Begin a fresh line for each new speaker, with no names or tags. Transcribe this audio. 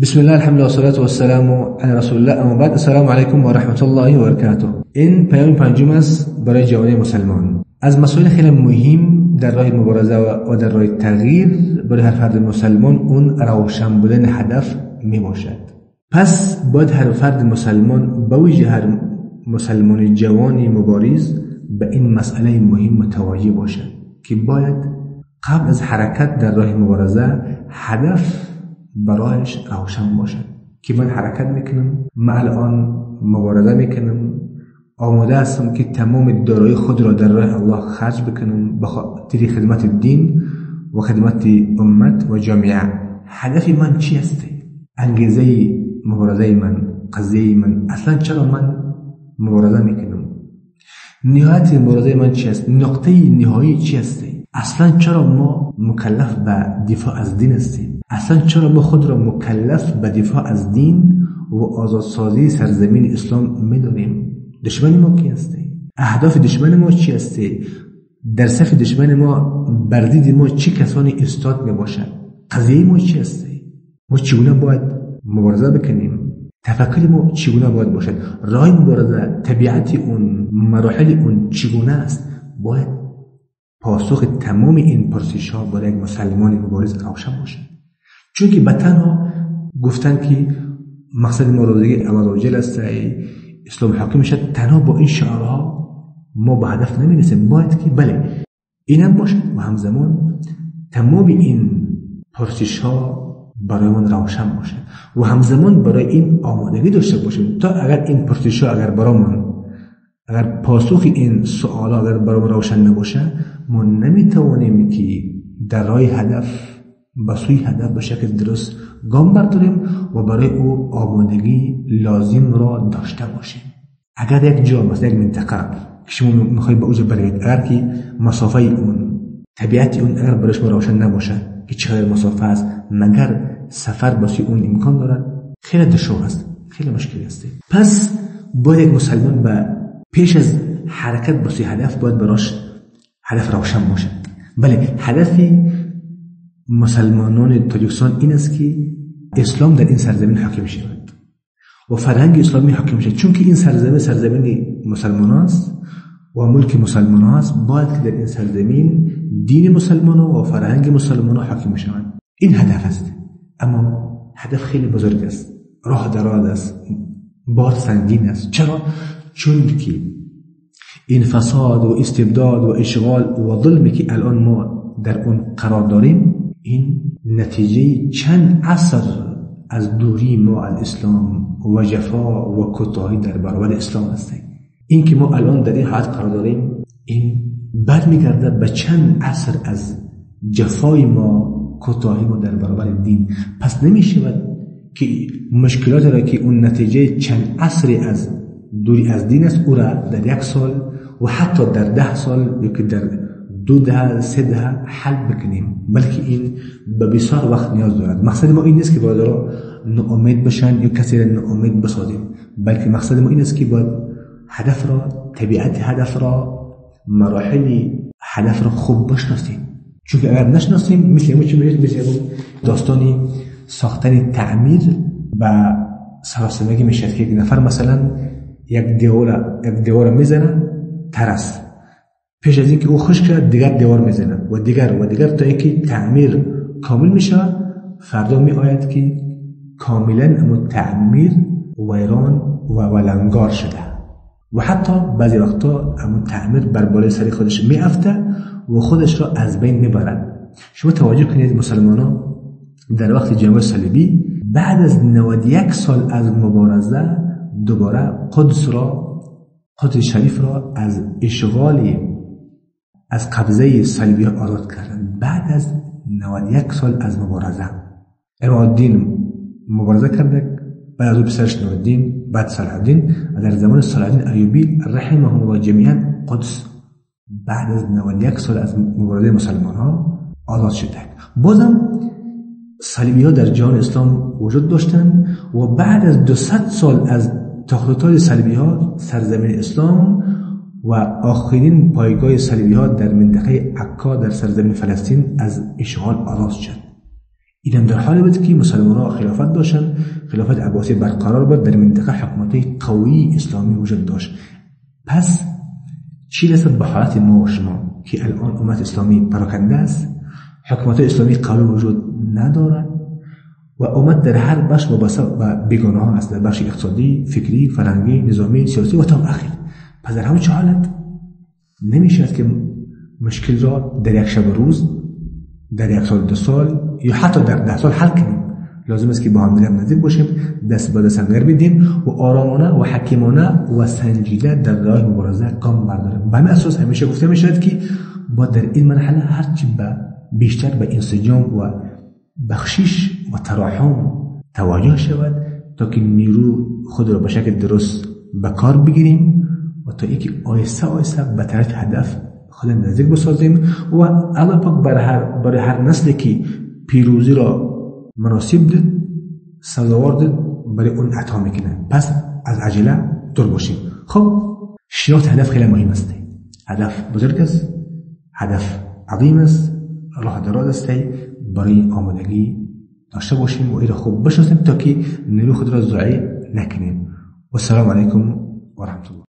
بسم الله الحمد لله والصلاة والسلام على رسول الله. اما بعد، السلام علیکم و رحمت الله و برکاته. این پیام پنجم است برای جوانه مسلمان. از مسائل خیلی مهم در راه مبارزه و در راه تغییر برای هر فرد مسلمان اون روشن بودن هدف می باشد. پس باید هر فرد مسلمان، به ویژه هر مسلمان جوانی مبارز، به این مسئله مهم متوجه باشد که باید قبل از حرکت در راه مبارزه هدف برایش روشن باشد که من حرکت میکنم، من الان مبارزه میکنم، آماده هستم که تمام دارایی خود را در راه الله خرج بکنم به خاطر خدمت دین و خدمت امت و جامعه. هدف من چی است؟ انگیزه مبارزه من، قضیه من، اصلا چرا من مبارزه میکنم؟ نهایت مبارزه من چی است؟ نقطه نهایی چی است؟ اصلا چرا ما مکلف به دفاع از دین هستیم؟ اصلا چرا ما خود را مکلف به دفاع از دین و آزادسازی سرزمین اسلام میدونیم؟ دشمن ما کی است؟ اهداف دشمن ما چی است؟ در صف دشمن ما بردید ما چی کسانی استاد می باشد؟ قضیه ما چی است؟ ما چگونه باید مبارزه بکنیم؟ تفکر ما چگونه باید باشد؟ راه مبارزه، طبیعت اون، مراحل اون چگونه است؟ باید پاسخ تمام این پرسش ها برای یک مسلمان مبارز روشن باشد. چون که به تنها گفتن که مقصد ما روزی الله عزوجل است، اسلام حاکم شد، تنها با این شعارها ما به هدف نمیرسیم. باید که بله اینم باشد و همزمان تمام این پرسش ها برای من روشن باشد و همزمان برای این آمادگی داشته باشیم تا اگر این پرسش ها اگر پاسخ این سوالا اگر برای من روشن نباشه، ما نمیتوانیم که در راه هدف به سوی هدف به شکل درست گام برداریم و برای او آمادگی لازم را داشته باشیم. اگر یک جا، مثلا یک منطقه که شما میخواید به اوجا برید، اگر که مسافه اون، طبیعت اون اگر برایش روشن نباشه که چقدر مسافه است، مگر سفر بسی اون امکان دارد، خیلی دشوار است، خیلی مشکلی است. پس باید یک مسلمان به پیش از حرکت بسی هدف باید براش هدف روشن باشد. بله، هدفی مسلمانان تاجیکستان این است که اسلام در این سرزمین حاکم شود و فرهنگ اسلامی حاکم شود، چون که این سرزمین مسلمان است و ملک مسلمان است. باید که در این سرزمین دین مسلمان و فرهنگ مسلمان حاکم شود. این هدف است، اما هدف خیلی بزرگ است، راه دراز است، بار سنگین است. چرا؟ چون که این فساد و استبداد و اشغال و ظلمی که الان ما در اون قرار داریم، این نتیجه چند عصر از دوری ما از اسلام و جفا و کوتاهی در برابر اسلام است. این که ما الان در این حالت قرار داریم، این برمیگرده به چند عصر از جفای ما، کوتاهی ما در برابر دین. پس نمیشود که مشکلات را که اون نتیجه چند عصر از دوری از دین است، او را در یک سال و حتی در 10 سال یا که در 2 دهه 3 دهه حل بکنیم، بلکه این به بسیار وقت نیاز دارد. مقصد ما این نیست که برادرها ناامید بشن یا کسی را ناامید بسازیم، بلکه مقصد ما این است که باید هدف را، طبیعت هدف را، مراحل هدف را خوب بشناسیم. چون که اگر نشناسیم، مثل داستانی ساختن تعمیر و سراسمگی میشد که یک نفر مثلا یک دیوار میزنه ترس، پیش از اینکه او خشک شد دیگر دیوار میزنه و دیگر تا اینکه تعمیر کامل میشه. فردا می آید که کاملا امو تعمیر ویران و ولنگار شده و حتی بعضی وقتا امو تعمیر بر بالای سر خودش میافته و خودش را از بین میبرد. شما توجه کنید، مسلمانان در وقت جنگ صلیبی بعد از 91 سال از مبارزه دوباره قدس شریف را از اشغال، از قبضه صلیبی آزاد کردن. بعد از 91 سال از مبارزه، امام‌الدین مبارزه کرده، بعد از او پسرش نورالدین، بعد صلاح الدین، و در زمان صلاح الدین ایوبی رحمهم الله جمیعا قدس بعد از 91 سال از مبارزه مسلمان ها آزاد شده. بازم صلیبی ها در جهان اسلام وجود داشتند و بعد از 200 سال از تخطیطات صلیبی ها سرزمین اسلام و آخرین پایگاه صلیبی ها در منطقه عکا در سرزمین فلسطین از اشغال آزاد شد. اینم در حالی بود که مسلمان‌ها خلافت داشتن، خلافت عباسی برقرار بود، در منطقه حکومتی قوی اسلامی وجود داشت. پس چی رسد به حالت ما و شما که الان امت اسلامی پراکنده است، حکومت اسلامی قوی وجود ندارد و امت در هر بخش وابسته به بیگانه ها است، در بخش اقتصادی، فکری، فرهنگی، نظامی، سیاسی و تا اخیر. پس در همین حالت نمیشه که مشکل را در یک شب روز، در یک سال، 2 سال یا حتی در 10 سال حل کنیم. لازم است که با هم دیگر نزدیک باشیم، دست به دست همدیگر بدیم و آرامانه و حکیمانه و سنجیده در راه مبارزه گام برداریم. به همین اساس همیشه گفته میشد که با در این مرحله هرچی بیشتر به انسجام و بخشش و تراحم توجه شود تا که نیرو خود را به شکل درست به کار بگیریم و تا اینکه آیسته آیسته به طرف هدف خود نزدیک بسازیم و الله پاک برای هر نسلی که پیروزی را مناسب دید، سزاوار دید، برای اون عطا میکنه. پس از عجله دور باشیم. خب شناخت هدف خیلی مهم است. هدف بزرگ است، هدف عظیم است، راه دراز است. برای آمادگی داشته باشیم و این را خوب بشناسیم تا که نیرو خود را ضایع نکنیم. و السلام علیکم و رحمت الله.